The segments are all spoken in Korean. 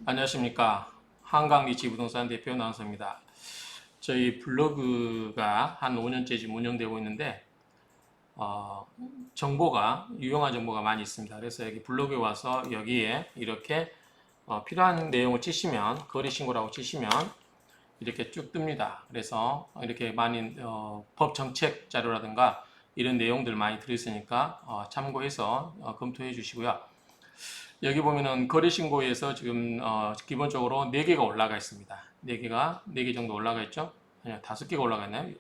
안녕하십니까. 한강리치 부동산 대표 나은서입니다. 저희 블로그가 한 5년째 지금 운영되고 있는데, 어, 유용한 정보가 많이 있습니다. 그래서 여기 블로그에 와서 여기에 이렇게 필요한 내용을 치시면, 거래신고라고 치시면 이렇게 쭉 뜹니다. 그래서 이렇게 많은 법 정책 자료라든가 이런 내용들 많이 들어있으니까 참고해서 검토해 주시고요. 여기 보면은 거래신고에서 지금 기본적으로 4개가 올라가 있습니다. 4개 정도 올라가 있죠? 아니요, 5개가 올라가 있나요?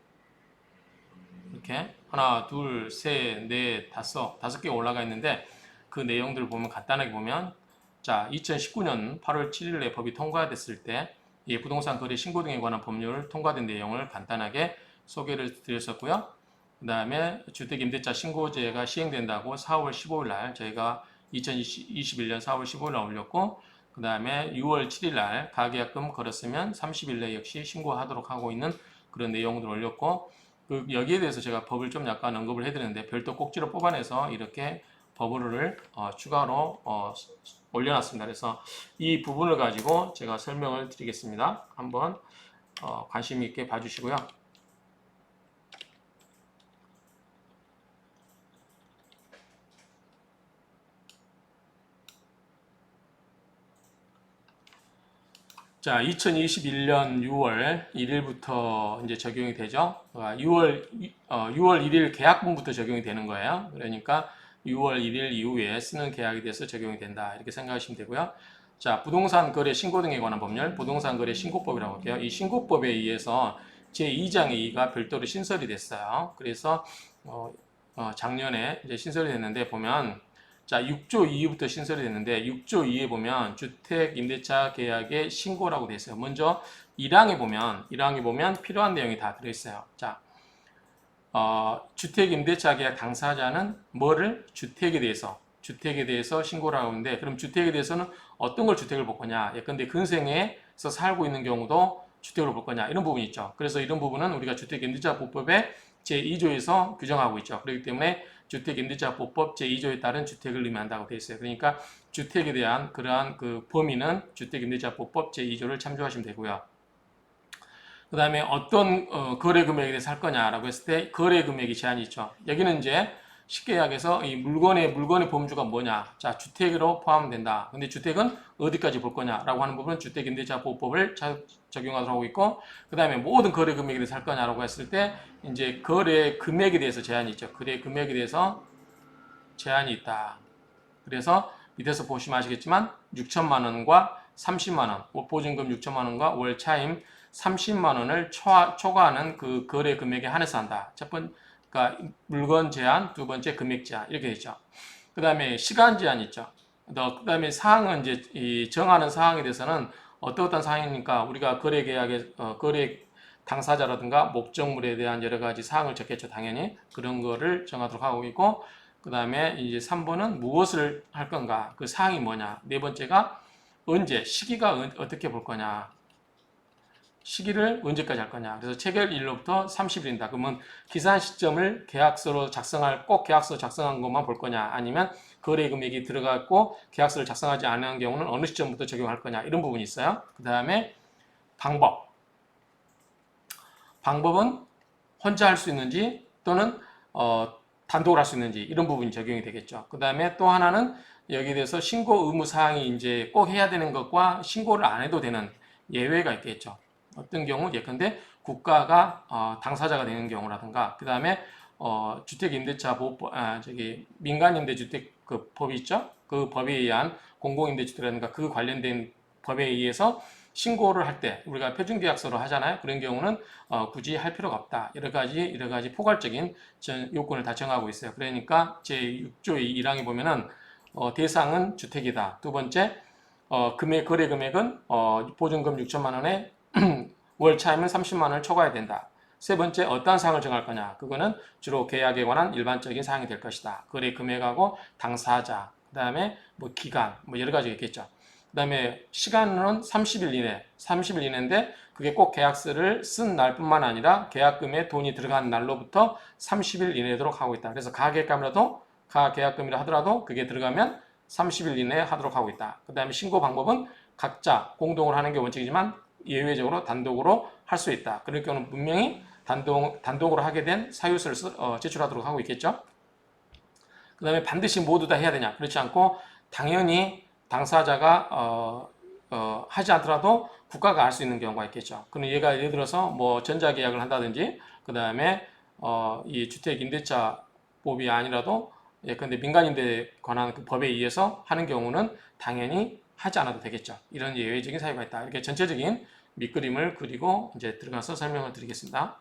이렇게 하나, 둘, 셋, 넷, 다섯 개가 올라가 있는데 그 내용들을 보면 간단하게 보면 자, 2019년 8월 7일에 법이 통과됐을 때 이 부동산 거래 신고 등에 관한 법률 통과된 내용을 간단하게 소개를 드렸었고요. 그 다음에 주택임대차 신고제가 시행된다고 4월 15일 날 저희가 2021년 4월 15일 날 올렸고 그 다음에 6월 7일 날 가계약금 걸었으면 30일 내에 역시 신고하도록 하고 있는 그런 내용들을 올렸고 여기에 대해서 제가 법을 좀 약간 언급을 해드렸는데 별도 꼭지로 뽑아내서 이렇게 법을 추가로 올려놨습니다. 그래서 이 부분을 가지고 제가 설명을 드리겠습니다. 한번 관심 있게 봐주시고요. 자, 2021년 6월 1일부터 이제 적용이 되죠. 6월 1일 계약분부터 적용이 되는 거예요. 그러니까 6월 1일 이후에 쓰는 계약에 대해서 적용이 된다. 이렇게 생각하시면 되고요. 자, 부동산 거래 신고 등에 관한 법률, 부동산 거래 신고법이라고 할게요. 이 신고법에 의해서 제2장의 2가 별도로 신설이 됐어요. 그래서 작년에 이제 신설이 됐는데 보면 자, 6조 2부터 신설이 됐는데 6조 2에 보면 주택 임대차 계약의 신고라고 되어 있어요. 먼저 1항에 보면 필요한 내용이 다 들어 있어요. 자, 주택 임대차 계약 당사자는 뭐를 주택에 대해서 신고를 하고 있는데 그럼 주택에 대해서는 어떤 걸 주택을 볼 거냐? 예컨대 근생에서 살고 있는 경우도 주택으로 볼 거냐? 이런 부분이 있죠. 그래서 이런 부분은 우리가 주택임대차보법의 제2조에서 규정하고 있죠. 그렇기 때문에 주택임대차보법 제2조에 따른 주택을 의미한다고 되어 있어요. 그러니까 주택에 대한 그러한 그 범위는 주택임대차보법 제2조를 참조하시면 되고요. 그 다음에 어떤 거래 금액에 대해서 할 거냐라고 했을 때 거래 금액이 제한이 있죠. 여기는 이제 쉽게 이야기해서 이 물건의 범주가 뭐냐. 자, 주택으로 포함된다. 근데 주택은 어디까지 볼 거냐라고 하는 부분은 주택임대차보호법을 적용하도록 하고 있고, 그 다음에 모든 거래 금액에 대해서 할 거냐라고 했을 때 이제 거래 금액에 대해서 제한이 있죠. 거래 금액에 대해서 제한이 있다. 그래서 밑에서 보시면 아시겠지만 6천만 원과 30만 원, 보증금 6천만 원과 월 차임 30만 원을 초과하는 그 거래 금액에 한해서 한다. 첫 번째, 그러니까 물건 제한, 두 번째 금액 제한 이렇게 되죠. 그 다음에 시간 제한 있죠. 그 다음에 사항은 이제 이 정하는 사항에 대해서는 어떤 사항이니까 우리가 거래 계약에 거래 당사자라든가 목적물에 대한 여러 가지 사항을 적겠죠. 당연히 그런 거를 정하도록 하고 있고 그 다음에 이제 3번은 무엇을 할 건가 그 사항이 뭐냐 네 번째가 언제 시기가 어떻게 볼 거냐 시기를 언제까지 할 거냐. 그래서 체결일로부터 30일이다. 그러면 기산 시점을 계약서로 꼭 계약서 작성한 것만 볼 거냐. 아니면 거래 금액이 들어갔고 계약서를 작성하지 않은 경우는 어느 시점부터 적용할 거냐. 이런 부분이 있어요. 그 다음에 방법은 혼자 할 수 있는지 또는 단독으로 할 수 있는지 이런 부분이 적용이 되겠죠. 그 다음에 또 하나는 여기에 대해서 신고 의무 사항이 이제 꼭 해야 되는 것과 신고를 안 해도 되는 예외가 있겠죠. 어떤 경우 예컨대 국가가 당사자가 되는 경우라든가 그 다음에 주택임대차 보호법 민간임대주택 그 법이 있죠. 그 법에 의한 공공임대주택이라든가 그 관련된 법에 의해서 신고를 할 때 우리가 표준계약서로 하잖아요. 그런 경우는 굳이 할 필요가 없다. 여러 가지 포괄적인 요건을 다 정하고 있어요. 그러니까 제6조의 1항에 보면은 대상은 주택이다. 두 번째 거래 금액은 보증금 6천만 원에 월 차임은 30만 원을 초과해야 된다. 세 번째 어떤 사항을 정할 거냐. 그거는 주로 계약에 관한 일반적인 사항이 될 것이다. 거래 금액하고 당사자, 그 다음에 뭐 기간, 뭐 여러 가지가 있겠죠. 그 다음에 시간은 30일 이내인데 그게 꼭 계약서를 쓴 날뿐만 아니라 계약금에 돈이 들어간 날로부터 30일 이내도록 하고 있다. 그래서 가계약금이라 하더라도 그게 들어가면 30일 이내에 하도록 하고 있다. 그 다음에 신고 방법은 각자 공동으로 하는 게 원칙이지만 예외적으로 단독으로 할 수 있다. 그럴 경우는 분명히 단독으로 하게 된 사유서를 제출하도록 하고 있겠죠. 그 다음에 반드시 모두 다 해야 되냐? 그렇지 않고 당연히 당사자가 하지 않더라도 국가가 알 수 있는 경우가 있겠죠. 그럼 얘가 예를 들어서 뭐 전자계약을 한다든지 그 다음에 이 주택임대차법이 아니라도 예컨대 민간임대에 관한 그 법에 의해서 하는 경우는 당연히 하지 않아도 되겠죠. 이런 예외적인 사유가 있다. 이렇게 전체적인 밑그림을 그리고 이제 들어가서 설명을 드리겠습니다.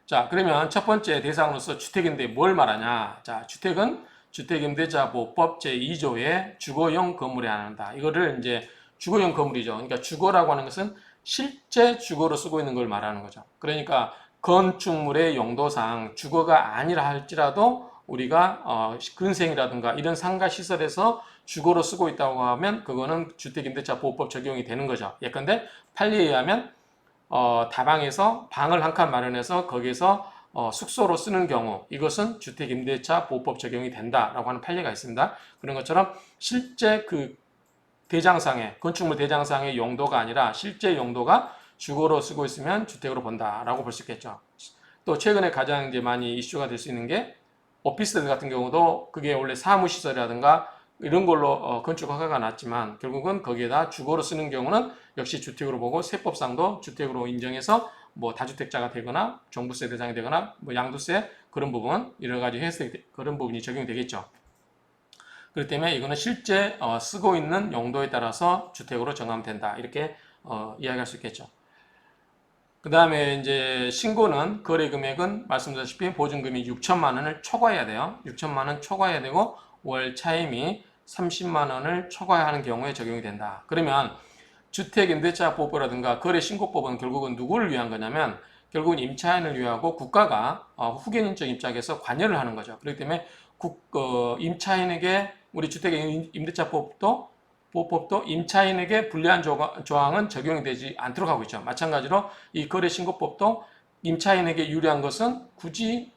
자, 그러면 첫 번째 대상으로서 주택인데 뭘 말하냐? 자, 주택은 주택임대차보호법 제2조의 주거용 건물에 한한다. 이거를 이제 주거용 건물이죠. 그러니까 주거라고 하는 것은 실제 주거로 쓰고 있는 걸 말하는 거죠. 그러니까 건축물의 용도상 주거가 아니라 할지라도 우리가 근생이라든가 이런 상가 시설에서 주거로 쓰고 있다고 하면 그거는 주택임대차보호법 적용이 되는 거죠. 예컨대 판례에 의하면 다방에서 방을 한 칸 마련해서 거기서 숙소로 쓰는 경우 이것은 주택임대차 보호법 적용이 된다라고 하는 판례가 있습니다. 그런 것처럼 실제 그 대장상의 건축물 대장상의 용도가 아니라 실제 용도가 주거로 쓰고 있으면 주택으로 본다라고 볼 수 있겠죠. 또 최근에 가장 이제 많이 이슈가 될 수 있는 게 오피스텔 같은 경우도 그게 원래 사무시설이라든가 이런 걸로 건축 허가가 났지만 결국은 거기에다 주거로 쓰는 경우는 역시 주택으로 보고 세법상도 주택으로 인정해서 뭐 다주택자가 되거나 종부세 대상이 되거나 뭐 양도세 그런 부분 여러 가지 혜택 그런 부분이 적용되겠죠. 그렇기 때문에 이거는 실제 쓰고 있는 용도에 따라서 주택으로 정하면 된다 이렇게 이야기할 수 있겠죠. 그 다음에 이제 신고는 거래 금액은 말씀드렸다시피 보증금이 6천만 원을 초과해야 돼요. 6천만 원 초과해야 되고 월 차임이 30만 원을 초과하는 경우에 적용이 된다. 그러면 주택임대차보호법이라든가 거래신고법은 결국은 누구를 위한 거냐면 결국은 임차인을 위하고 국가가 후견인적 입장에서 관여를 하는 거죠. 그렇기 때문에 임차인에게 우리 주택임대차보호법도 임차인에게 불리한 조항은 적용이 되지 않도록 하고 있죠. 마찬가지로 이 거래신고법도 임차인에게 유리한 것은 굳이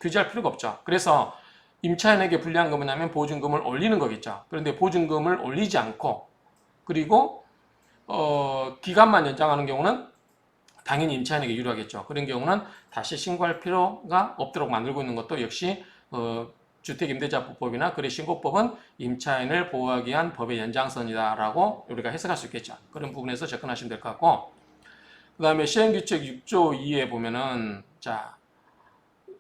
규제할 필요가 없죠. 그래서 임차인에게 불리한 건 뭐냐면 보증금을 올리는 거겠죠. 그런데 보증금을 올리지 않고 그리고 기간만 연장하는 경우는 당연히 임차인에게 유리하겠죠. 그런 경우는 다시 신고할 필요가 없도록 만들고 있는 것도 역시 주택임대차보호법이나 거래신고법은 임차인을 보호하기 위한 법의 연장선이다라고 우리가 해석할 수 있겠죠. 그런 부분에서 접근하시면 될 것 같고 그 다음에 시행규칙 6조 2에 보면은 자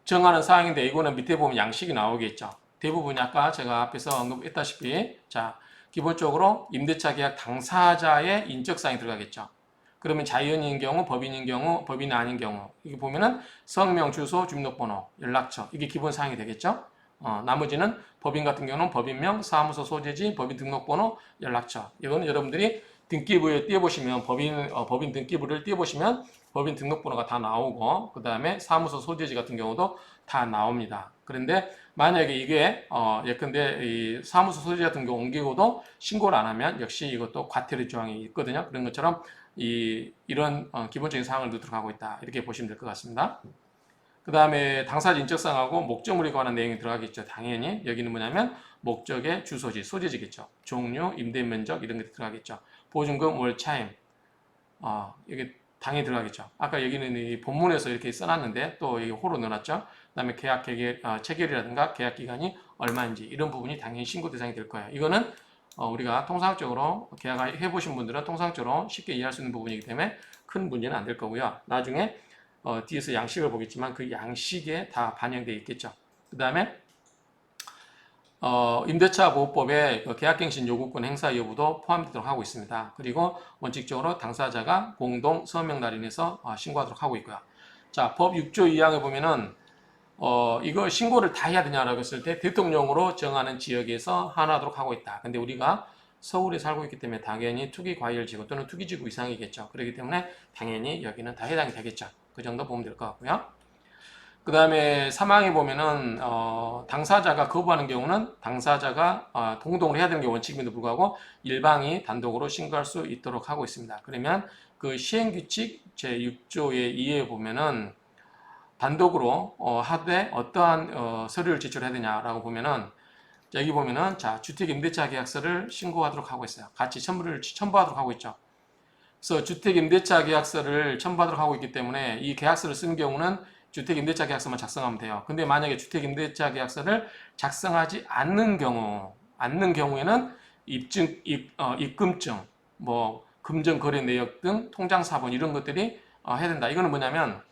정하는 사항인데 이거는 밑에 보면 양식이 나오겠죠. 대부분이 아까 제가 앞에서 언급했다시피 자 기본적으로 임대차 계약 당사자의 인적사항이 들어가겠죠. 그러면 자연인 경우, 법인인 경우, 법인이 아닌 경우 이게 보면은 성명, 주소, 주민등록번호, 연락처 이게 기본 사항이 되겠죠. 나머지는 법인 같은 경우는 법인명, 사무소 소재지, 법인 등록번호, 연락처 이거는 여러분들이 등기부에 띄워보시면 법인 등기부를 띄워보시면 법인 등록번호가 다 나오고 그 다음에 사무소 소재지 같은 경우도 다 나옵니다. 그런데 만약에 이게 예컨대 이 사무소 소재지 같은 경우 옮기고도 신고를 안 하면 역시 이것도 과태료 조항이 있거든요. 그런 것처럼 이런 기본적인 사항을 넣도록 하고 있다. 이렇게 보시면 될 것 같습니다. 그 다음에 당사자 인적사항하고 목적물에 관한 내용이 들어가겠죠. 당연히 여기는 뭐냐면 목적의 주소지, 소재지겠죠. 종류, 임대 면적 이런 게 들어가겠죠. 보증금, 월 차임 이게 당연히 들어가겠죠. 아까 여기는 이 본문에서 이렇게 써놨는데 또 여기 호로 넣어놨죠. 그 다음에 계약 체결이라든가 계약 기간이 얼마인지 이런 부분이 당연히 신고 대상이 될 거예요. 이거는 우리가 통상적으로 계약해 보신 분들은 통상적으로 쉽게 이해할 수 있는 부분이기 때문에 큰 문제는 안 될 거고요. 나중에 뒤에서 양식을 보겠지만 그 양식에 다 반영되어 있겠죠. 그 다음에 임대차 보호법에 계약갱신 요구권 행사 여부도 포함되도록 하고 있습니다. 그리고 원칙적으로 당사자가 공동 서명 날인해서 신고하도록 하고 있고요. 자, 법 6조 2항에 보면은 이거 신고를 다 해야 되냐라고 했을 때 대통령으로 정하는 지역에서 하나하도록 하고 있다. 근데 우리가 서울에 살고 있기 때문에 당연히 투기과열지구 또는 투기지구 이상이겠죠. 그렇기 때문에 당연히 여기는 다 해당이 되겠죠. 그 정도 보면 될 것 같고요. 그 다음에 사망에 보면은 당사자가 거부하는 경우는 당사자가 동동을 해야 되는 게 원칙임에도 불구하고 일방이 단독으로 신고할 수 있도록 하고 있습니다. 그러면 그 시행규칙 제6조의 2에 보면은 단독으로 하되 어떠한 서류를 제출해야 되냐라고 보면은 자, 여기 보면은 자, 주택임대차 계약서를 신고하도록 하고 있어요. 같이 첨부하도록 하고 있죠. 그래서 주택임대차 계약서를 첨부하도록 하고 있기 때문에 이 계약서를 쓴 경우는 주택임대차 계약서만 작성하면 돼요. 근데 만약에 주택임대차 계약서를 작성하지 않는 경우에는 입금증, 뭐 금전거래 내역 등 통장사본 이런 것들이 해야 된다. 이거는 뭐냐면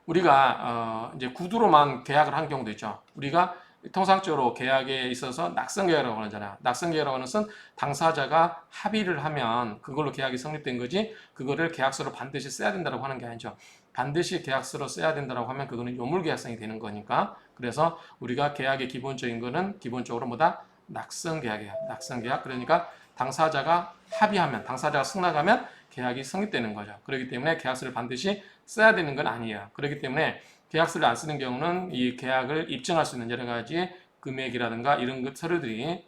우리가 이제 구두로만 계약을 한 경우도 있죠. 우리가 통상적으로 계약에 있어서 낙성계약이라고 하잖아요. 낙성계약이라고 하는 것은 당사자가 합의를 하면 그걸로 계약이 성립된 거지 그거를 계약서로 반드시 써야 된다고 하는 게 아니죠. 반드시 계약서로 써야 된다고 하면 그거는 요물계약성이 되는 거니까 그래서 우리가 계약의 기본적인 거는 기본적으로 뭐다? 낙성계약이야. 낙성계약. 그러니까 당사자가 합의하면 당사자가 승낙하면 계약이 성립되는 거죠. 그렇기 때문에 계약서를 반드시 써야 되는 건 아니에요. 그렇기 때문에 계약서를 안 쓰는 경우는 이 계약을 입증할 수 있는 여러 가지 금액이라든가 이런 것 서류들이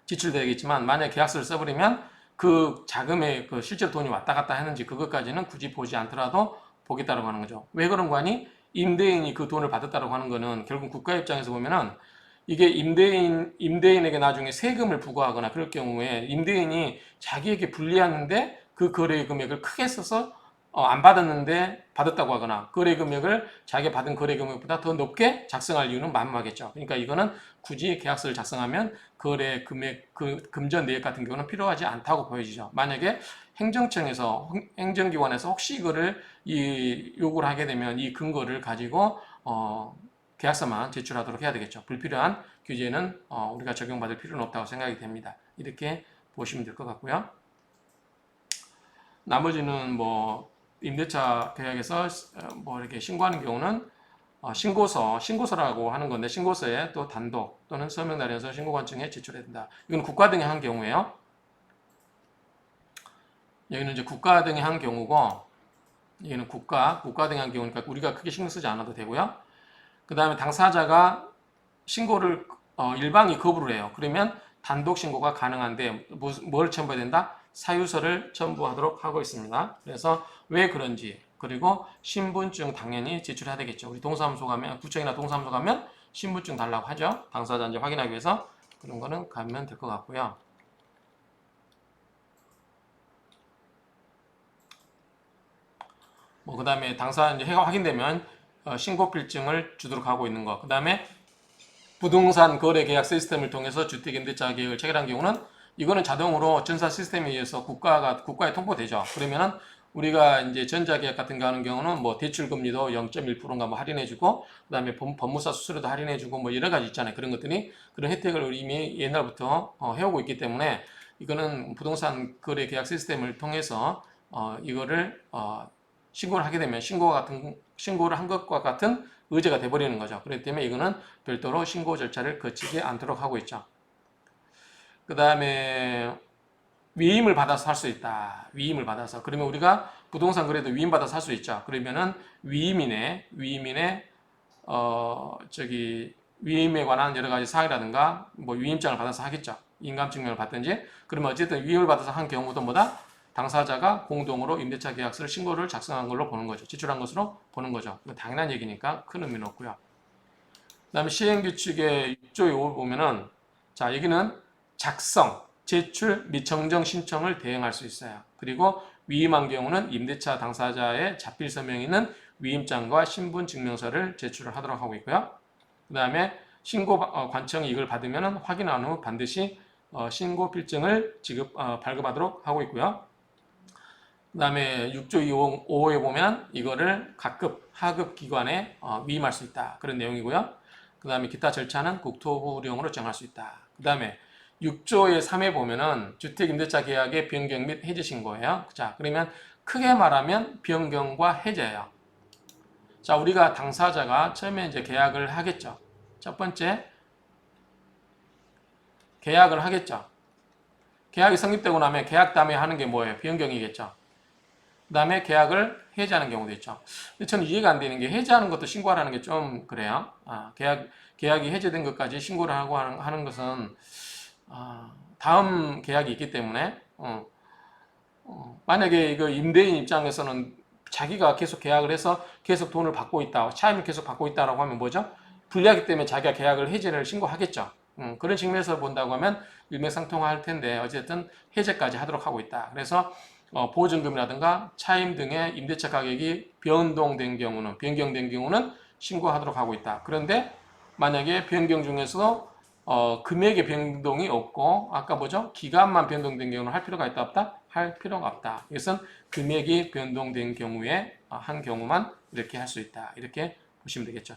지출되겠지만 만약 계약서를 써버리면 그 자금에 그 실제로 돈이 왔다 갔다 했는지 그것까지는 굳이 보지 않더라도 보겠다고 하는 거죠. 왜 그런 거 아니? 임대인이 그 돈을 받았다고 하는 거는 결국 국가 입장에서 보면은 이게 임대인에게 나중에 세금을 부과하거나 그럴 경우에 임대인이 자기에게 불리하는데 그 거래 금액을 크게 써서 안 받았는데 받았다고 하거나 거래 금액을 자기가 받은 거래 금액보다 더 높게 작성할 이유는 만무하겠죠. 그러니까 이거는 굳이 계약서를 작성하면 거래 금액 그 금전 내역 같은 경우는 필요하지 않다고 보여지죠. 만약에 행정청에서 행정기관에서 혹시 이거를 요구를 하게 되면 이 근거를 가지고 계약서만 제출하도록 해야 되겠죠. 불필요한 규제는 우리가 적용받을 필요는 없다고 생각이 됩니다. 이렇게 보시면 될 것 같고요. 나머지는 뭐 임대차 계약에서 뭐 이렇게 신고하는 경우는 신고서라고 하는 건데 신고서에 또 단독 또는 서명 날인서 신고관청에 제출해야 된다. 이건 국가 등에 한 경우예요. 여기는 이제 국가 등에 한 경우고 여기는 국가 등에 한 경우니까 우리가 크게 신경 쓰지 않아도 되고요. 그 다음에 당사자가 신고를 일방이 거부를 해요. 그러면 단독 신고가 가능한데 뭘 첨부해야 된다? 사유서를 첨부하도록 하고 있습니다. 그래서 왜 그런지 그리고 신분증 당연히 제출해야 되겠죠. 우리 동사무소 가면 구청이나 동사무소 가면 신분증 달라고 하죠. 당사자 이제 확인하기 위해서 그런 거는 가면 될 것 같고요. 뭐 그다음에 당사 이제 해가 확인되면 신고 필증을 주도록 하고 있는 거. 그다음에 부동산 거래 계약 시스템을 통해서 주택임대차 계획을 체결한 경우는 이거는 자동으로 전사 시스템에 의해서 국가에 통보되죠. 그러면은 우리가 이제 전자계약 같은 거 하는 경우는 뭐 대출금리도 0.1%인가 뭐 할인해주고 그다음에 법무사 수수료도 할인해주고 뭐 여러 가지 있잖아요. 그런 것들이 그런 혜택을 이미 옛날부터 해오고 있기 때문에 이거는 부동산 거래 계약 시스템을 통해서 이거를 신고를 하게 되면 신고를 한 것과 같은 의제가 돼버리는 거죠. 그렇기 때문에 이거는 별도로 신고 절차를 거치지 않도록 하고 있죠. 그 다음에 위임을 받아서 살 수 있다. 위임을 받아서. 그러면 우리가 부동산 거래도 위임받아서 살 수 있죠. 그러면은 위임인의 위임에 관한 여러 가지 사항이라든가 뭐 위임장을 받아서 하겠죠. 인감증명을 받든지. 그러면 어쨌든 위임을 받아서 한 경우도 뭐다? 당사자가 공동으로 임대차 계약서를 신고를 작성한 걸로 보는 거죠. 제출한 것으로 보는 거죠. 당연한 얘기니까 큰 의미는 없고요. 그 다음에 시행규칙의 6조 5를 보면은 자 여기는 작성, 제출 및 정정 신청을 대행할 수 있어요. 그리고 위임한 경우는 임대차 당사자의 자필 서명이 있는 위임장과 신분증명서를 제출을 하도록 하고 있고요. 그 다음에 신고 관청이 이걸 받으면 확인한 후 반드시 신고 필증을 발급하도록 하고 있고요. 그 다음에 6조 5호에 보면 이거를 각급, 하급 기관에 위임할 수 있다. 그런 내용이고요. 그 다음에 기타 절차는 국토부령으로 정할 수 있다. 그 다음에 6조의 3에 보면은 주택임대차 계약의 변경 및 해제 신고예요. 자, 그러면 크게 말하면 변경과 해제예요. 자, 우리가 당사자가 처음에 이제 계약을 하겠죠. 첫 번째, 계약을 하겠죠. 계약이 성립되고 나면 계약 다음에 하는 게 뭐예요? 변경이겠죠. 그 다음에 계약을 해제하는 경우도 있죠. 근데 저는 이해가 안 되는 게 해제하는 것도 신고하라는 게 좀 그래요. 계약이 해제된 것까지 신고를 하고 하는 것은 다음 계약이 있기 때문에 만약에 이거 임대인 입장에서는 자기가 계속 계약을 해서 계속 돈을 받고 있다, 차임을 계속 받고 있다라고 하면 뭐죠? 불리하기 때문에 자기가 계약을 해제를 신고하겠죠. 그런 측면에서 본다고 하면 일맥상통할 텐데 어쨌든 해제까지 하도록 하고 있다. 그래서 보증금이라든가 차임 등의 임대차 가격이 변경된 경우는 신고하도록 하고 있다. 그런데 만약에 변경 중에서도 금액의 변동이 없고 아까 뭐죠? 기간만 변동된 경우는 할 필요가 있다 없다? 할 필요가 없다. 이것은 금액이 변동된 경우에 한 경우만 이렇게 할 수 있다. 이렇게 보시면 되겠죠.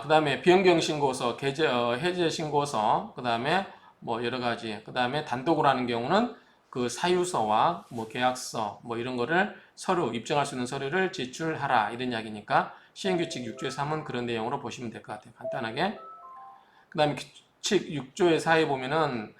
그 다음에 변경신고서, 해제신고서, 그 다음에 뭐 여러 가지, 그 다음에 단독으로 하는 경우는 그 사유서와 뭐 계약서, 뭐 이런 거를 서류, 입증할 수 있는 서류를 제출하라. 이런 이야기니까 시행규칙 6조의 3은 그런 내용으로 보시면 될 것 같아요. 간단하게. 그 다음에 규칙 6조의 4에 보면은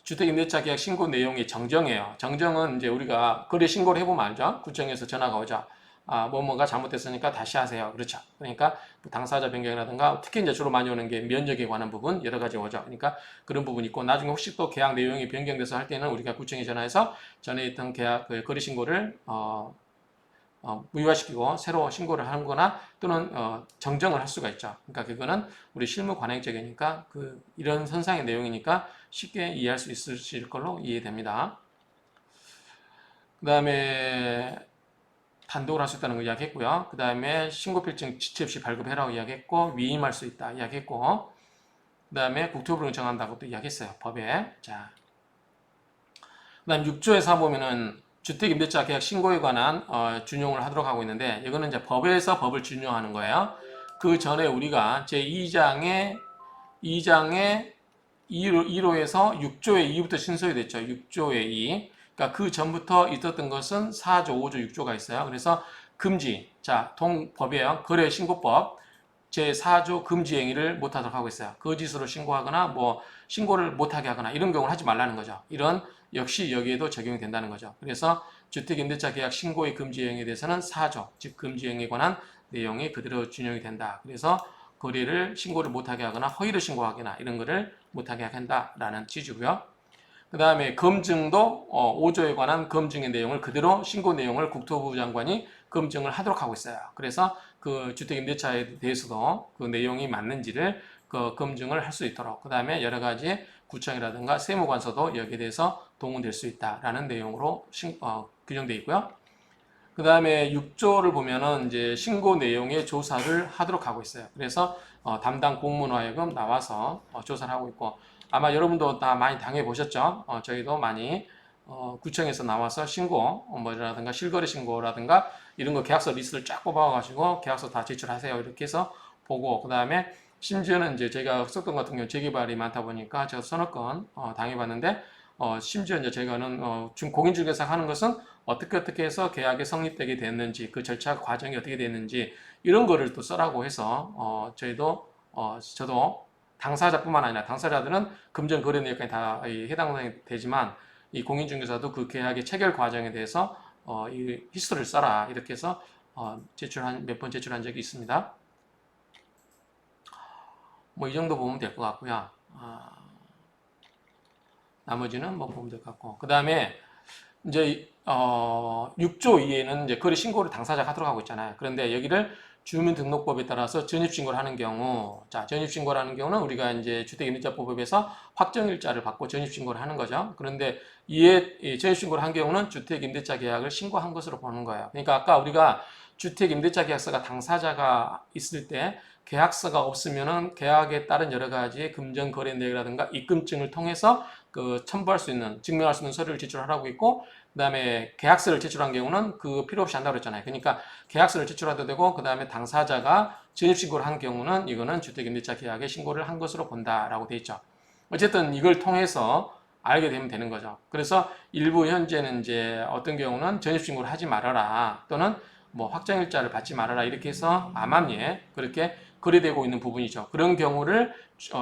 주택임대차 계약 신고 내용이 정정이에요. 정정은 이제 우리가 거래 신고를 해보면 알죠? 구청에서 전화가 오죠. 뭐가 잘못됐으니까 다시 하세요. 그렇죠. 그러니까 뭐 당사자 변경이라든가 특히 이제 주로 많이 오는 게 면적에 관한 부분 여러 가지 오죠. 그러니까 그런 부분이 있고 나중에 혹시 또 계약 내용이 변경돼서 할 때는 우리가 구청에 전화해서 전에 있던 계약 거래 신고를 무효화시키고 새로 신고를 하거나 또는 정정을 할 수가 있죠. 그러니까 그거는 우리 실무 관행적이니까 이런 선상의 내용이니까 쉽게 이해할 수 있으실 걸로 이해됩니다. 그 다음에 단독을 할 수 있다는 거 이야기했고요. 그 다음에 신고필증 지체 없이 발급해라고 이야기했고 위임할 수 있다 이야기했고 그 다음에 국토부를 정한다고 또 이야기했어요. 법에. 자, 그 다음 6조에서 보면은 주택임대차 계약 신고에 관한 준용을 하도록 하고 있는데 이거는 이제 법에서 법을 준용하는 거예요. 그 전에 우리가 제2장의 2호에서 6조의 2부터 신설이 됐죠. 6조의 2. 그러니까 그 전부터 있었던 것은 4조, 5조, 6조가 있어요. 그래서 금지. 자, 동법이에요. 거래신고법. 제4조 금지 행위를 못하도록 하고 있어요. 거짓으로 신고하거나 뭐 신고를 못하게 하거나 이런 경우를 하지 말라는 거죠. 이런 역시 여기에도 적용이 된다는 거죠. 그래서 주택임대차 계약 신고의 금지 행위에 대해서는 4조, 즉 금지 행위에 관한 내용이 그대로 준용이 된다. 그래서 거래를 신고를 못하게 하거나 허위로 신고하거나 이런 거를 못하게 한다라는 취지고요. 그 다음에 검증도 5조에 관한 검증의 내용을 그대로 신고 내용을 국토부 장관이 검증을 하도록 하고 있어요. 그래서 그 주택임대차에 대해서도 그 내용이 맞는지를 그 검증을 할 수 있도록 그 다음에 여러 가지 구청이라든가 세무관서도 여기에 대해서 동원될 수 있다라는 내용으로 규정되어 있고요. 그 다음에 6조를 보면은 이제 신고 내용의 조사를 하도록 하고 있어요. 그래서 담당 공무원 하여금 나와서 조사를 하고 있고 아마 여러분도 다 많이 당해 보셨죠? 저희도 많이 구청에서 나와서 신고 뭐라든가 실거래 신고라든가 이런 거 계약서 리스트를 쫙 뽑아가지고 계약서 다 제출하세요. 이렇게 해서 보고 그 다음에 심지어는 이제 제가 썼던 같은 경우 재개발이 많다 보니까 제가 서너 건 당해봤는데 심지어 이제 제가는 공인중개사 하는 것은 어떻게 해서 계약이 성립되게 됐는지 그 절차 과정이 어떻게 됐는지 이런 거를 또 써라고 해서 저도 당사자뿐만 아니라 당사자들은 금전 거래 내역까지 다 해당이 되지만 이 공인중개사도 그 계약의 체결 과정에 대해서 이 히스토리를 써라 이렇게 해서 몇 번 제출한 적이 있습니다. 뭐 이 정도 보면 될 것 같고요. 나머지는 뭐 보면 될 것 같고 그 다음에 이제 6조 2에는 이제 거래 신고를 당사자가 하도록 하고 있잖아요. 그런데 여기를 주민등록법에 따라서 전입신고를 하는 경우, 자, 전입신고를 하는 경우는 우리가 이제 주택임대차법에서 확정일자를 받고 전입신고를 하는 거죠. 그런데 이에 전입신고를 한 경우는 주택임대차 계약을 신고한 것으로 보는 거예요. 그러니까 아까 우리가 주택임대차 계약서가 당사자가 있을 때 계약서가 없으면은 계약에 따른 여러 가지 금전거래 내역이라든가 입금증을 통해서 그 첨부할 수 있는, 증명할 수 있는 서류를 제출하라고 있고, 그 다음에 계약서를 제출한 경우는 그 필요 없이 한다고 그랬잖아요. 그러니까 계약서를 제출해도 되고, 그 다음에 당사자가 전입신고를 한 경우는 이거는 주택임대차 계약에 신고를 한 것으로 본다라고 돼 있죠. 어쨌든 이걸 통해서 알게 되면 되는 거죠. 그래서 일부 현재는 이제 어떤 경우는 전입신고를 하지 말아라 또는 뭐 확정일자를 받지 말아라 이렇게 해서 암암리에 그렇게 거래되고 있는 부분이죠. 그런 경우를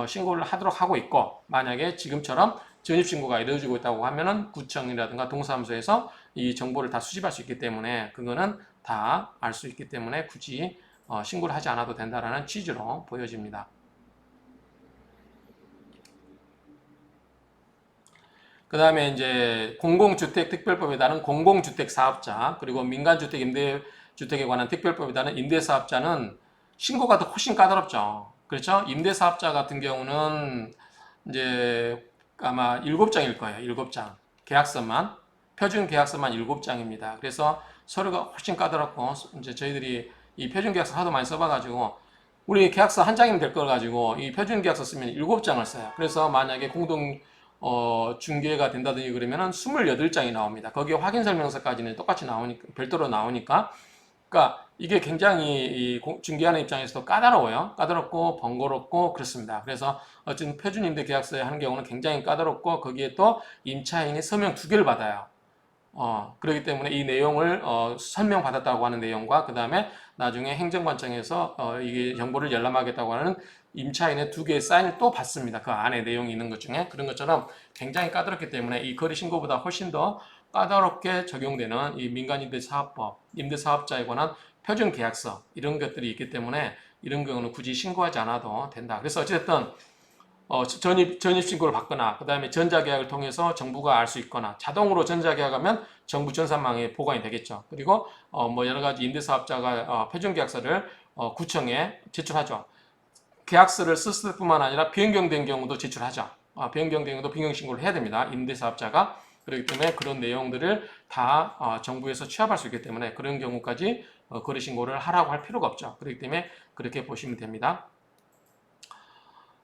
신고를 하도록 하고 있고 만약에 지금처럼 전입신고가 이루어지고 있다고 하면은 구청이라든가 동사무소에서 이 정보를 다 수집할 수 있기 때문에 그거는 다 알 수 있기 때문에 굳이 신고를 하지 않아도 된다라는 취지로 보여집니다. 그 다음에 이제 공공주택 특별법에 따른 공공주택 사업자 그리고 민간주택 임대 주택에 관한 특별법에 따른 임대사업자는 신고가 더 훨씬 까다롭죠. 그렇죠? 임대사업자 같은 경우는 이제 아마 7장일 거예요. 7장. 계약서만. 표준 계약서만 7장입니다. 그래서 서류가 훨씬 까다롭고, 이제 저희들이 이 표준 계약서 하도 많이 써봐가지고, 우리 계약서 한 장이면 될 걸 가지고, 이 표준 계약서 쓰면 7장을 써요. 그래서 만약에 공동, 중개가 된다든지 그러면은 28장이 나옵니다. 거기에 확인 설명서까지는 똑같이 나오니까, 별도로 나오니까, 그러니까 이게 굉장히 이 중개하는 입장에서도 까다로워요. 까다롭고 번거롭고 그렇습니다. 그래서 어쨌든 표준 임대 계약서에 하는 경우는 굉장히 까다롭고 거기에 또 임차인이 서명 2개를 받아요. 그렇기 때문에 이 내용을 설명받았다고 하는 내용과 그 다음에 나중에 행정관청에서 이게 정보를 열람하겠다고 하는 임차인의 2개의 사인을 또 받습니다. 그 안에 내용이 있는 것 중에 그런 것처럼 굉장히 까다롭기 때문에 이 거래 신고보다 훨씬 더 까다롭게 적용되는 이 민간임대사업법, 임대사업자에 관한 표준 계약서 이런 것들이 있기 때문에 이런 경우는 굳이 신고하지 않아도 된다. 그래서 어쨌든 전입신고를 받거나 그 다음에 전자계약을 통해서 정부가 알 수 있거나 자동으로 전자계약하면 정부 전산망에 보관이 되겠죠. 그리고 뭐 여러 가지 임대사업자가 표준계약서를 구청에 제출하죠. 계약서를 썼을 뿐만 아니라 변경된 경우도 제출하죠. 변경된 경우도 변경신고를 해야 됩니다. 임대사업자가. 그렇기 때문에 그런 내용들을 다 정부에서 취합할 수 있기 때문에 그런 경우까지 거래신고를 하라고 할 필요가 없죠. 그렇기 때문에 그렇게 보시면 됩니다.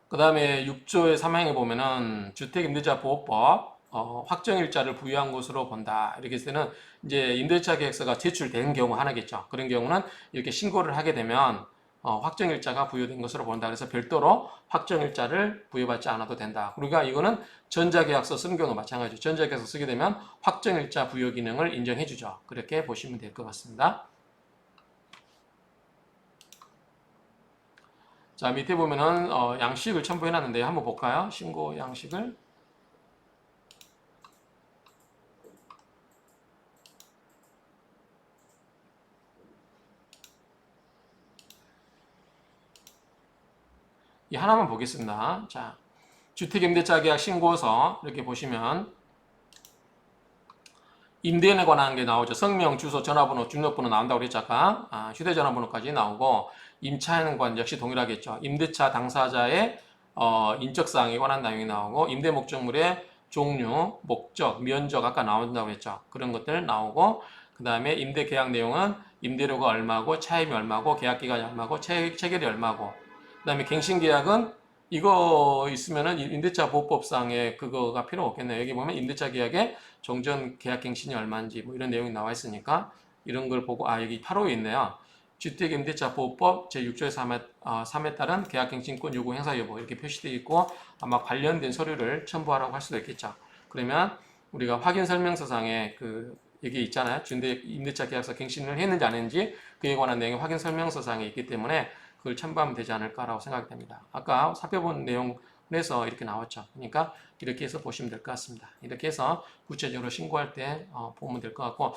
그 다음에 6조의 3항에 보면은 주택임대차보호법 확정일자를 부여한 것으로 본다. 이렇게 했을 때는 이제 임대차 계약서가 제출된 경우 하나겠죠. 그런 경우는 이렇게 신고를 하게 되면 확정일자가 부여된 것으로 본다. 그래서 별도로 확정일자를 부여받지 않아도 된다. 그러니까 이거는 전자계약서 쓰는 경우도 마찬가지죠. 전자계약서 쓰게 되면 확정일자 부여 기능을 인정해주죠. 그렇게 보시면 될 것 같습니다. 자, 밑에 보면은 양식을 첨부해 놨는데 한번 볼까요? 신고 양식을. 이 하나만 보겠습니다. 자, 주택임대차 계약 신고서 이렇게 보시면 임대인에 관한 게 나오죠. 성명, 주소, 전화번호, 주민번호 나온다고 그랬죠. 아까 휴대전화번호까지 나오고 임차인과 역시 동일하겠죠. 임대차 당사자의 인적사항에 관한 내용이 나오고 임대 목적물의 종류, 목적, 면적 아까 나온다고 했죠. 그런 것들 나오고 그 다음에 임대 계약 내용은 임대료가 얼마고 차임이 얼마고 계약기간이 얼마고 체결이 얼마고 그 다음에 갱신계약은 이거 있으면은 임대차 보호법상에 그거가 필요 없겠네요. 여기 보면 임대차 계약에 종전 계약 갱신이 얼마인지 뭐 이런 내용이 나와 있으니까 이런 걸 보고 여기 8호에 있네요. 주택임대차보호법 제6조의 3에 따른 계약갱신권 요구 행사 여부 이렇게 표시되어 있고 아마 관련된 서류를 첨부하라고 할 수도 있겠죠. 그러면 우리가 확인설명서상에 여기 있잖아요. 임대차 계약서 갱신을 했는지 안 했는지 그에 관한 내용이 확인설명서상에 있기 때문에 그걸 첨부하면 되지 않을까라고 생각이 됩니다. 아까 살펴본 내용에서 이렇게 나왔죠. 그러니까 이렇게 해서 보시면 될 것 같습니다. 이렇게 해서 구체적으로 신고할 때 보면 될 것 같고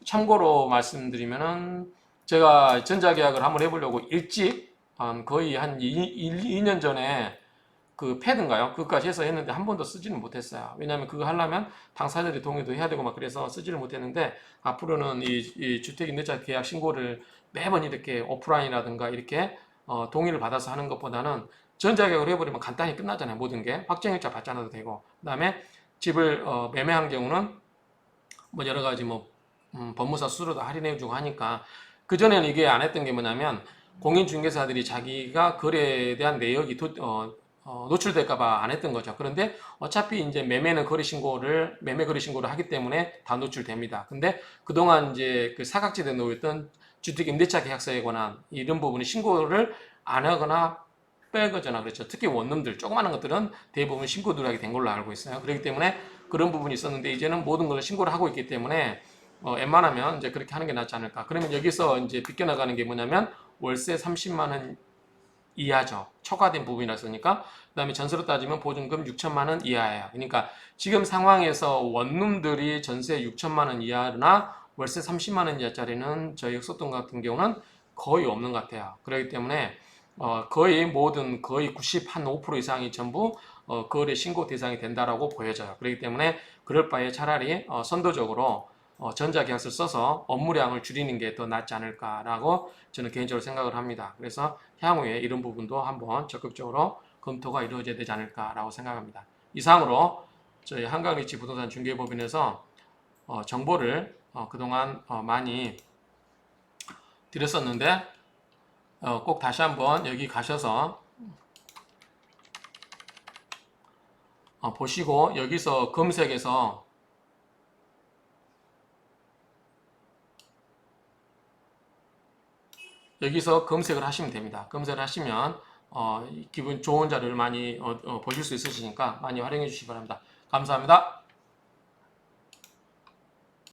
참고로 말씀드리면은 제가 전자계약을 한번 해보려고 일찍 거의 한 2년 전에 그 패드인가요? 그것까지 해서 했는데 한 번도 쓰지는 못했어요. 왜냐하면 그거 하려면 당사자들이 동의도 해야 되고 막 그래서 쓰지를 못했는데 앞으로는 이 주택임대차 계약 신고를 매번 이렇게 오프라인이라든가 이렇게 동의를 받아서 하는 것보다는 전자계약을 해버리면 간단히 끝나잖아요. 모든 게 확정일자 받지 않아도 되고 그 다음에 집을 매매한 경우는 뭐 여러 가지 뭐 법무사 수수료도 할인해주고 하니까 그전에는 이게 안 했던 게 뭐냐면 공인중개사들이 자기가 거래에 대한 내역이 노출될까봐 안 했던 거죠. 그런데 어차피 이제 매매 거래 신고를 하기 때문에 다 노출됩니다. 근데 그동안 이제 그 사각지대에 놓였던 주택 임대차 계약서에 관한 이런 부분이 신고를 안 하거나 빼거나 그렇죠. 특히 원룸들 조그마한 것들은 대부분 신고 누락이 된 걸로 알고 있어요. 그렇기 때문에 그런 부분이 있었는데 이제는 모든 걸 신고를 하고 있기 때문에 웬만하면 이제 그렇게 하는 게 낫지 않을까. 그러면 여기서 이제 비껴나가는 게 뭐냐면 월세 30만 원 이하죠. 초과된 부분이라서니까. 그다음에 전세로 따지면 보증금 6천만 원 이하예요. 그러니까 지금 상황에서 원룸들이 전세 6천만 원 이하나 월세 30만 원 이하짜리는 저희 흑소동 같은 경우는 거의 없는 것 같아요. 그렇기 때문에 거의 95% 이상이 전부 거래 신고 대상이 된다라고 보여져요. 그렇기 때문에 그럴 바에 차라리 선도적으로 전자계약서를 써서 업무량을 줄이는 게 더 낫지 않을까라고 저는 개인적으로 생각을 합니다. 그래서 향후에 이런 부분도 한번 적극적으로 검토가 이루어져야 되지 않을까라고 생각합니다. 이상으로 저희 한강리치 부동산 중개법인에서 정보를 그동안 많이 드렸었는데 꼭 다시 한번 여기 가셔서 보시고 여기서 검색해서 검색을 하시면 됩니다. 검색을 하시면 기분 좋은 자료를 많이 보실 수 있으시니까 많이 활용해 주시기 바랍니다. 감사합니다.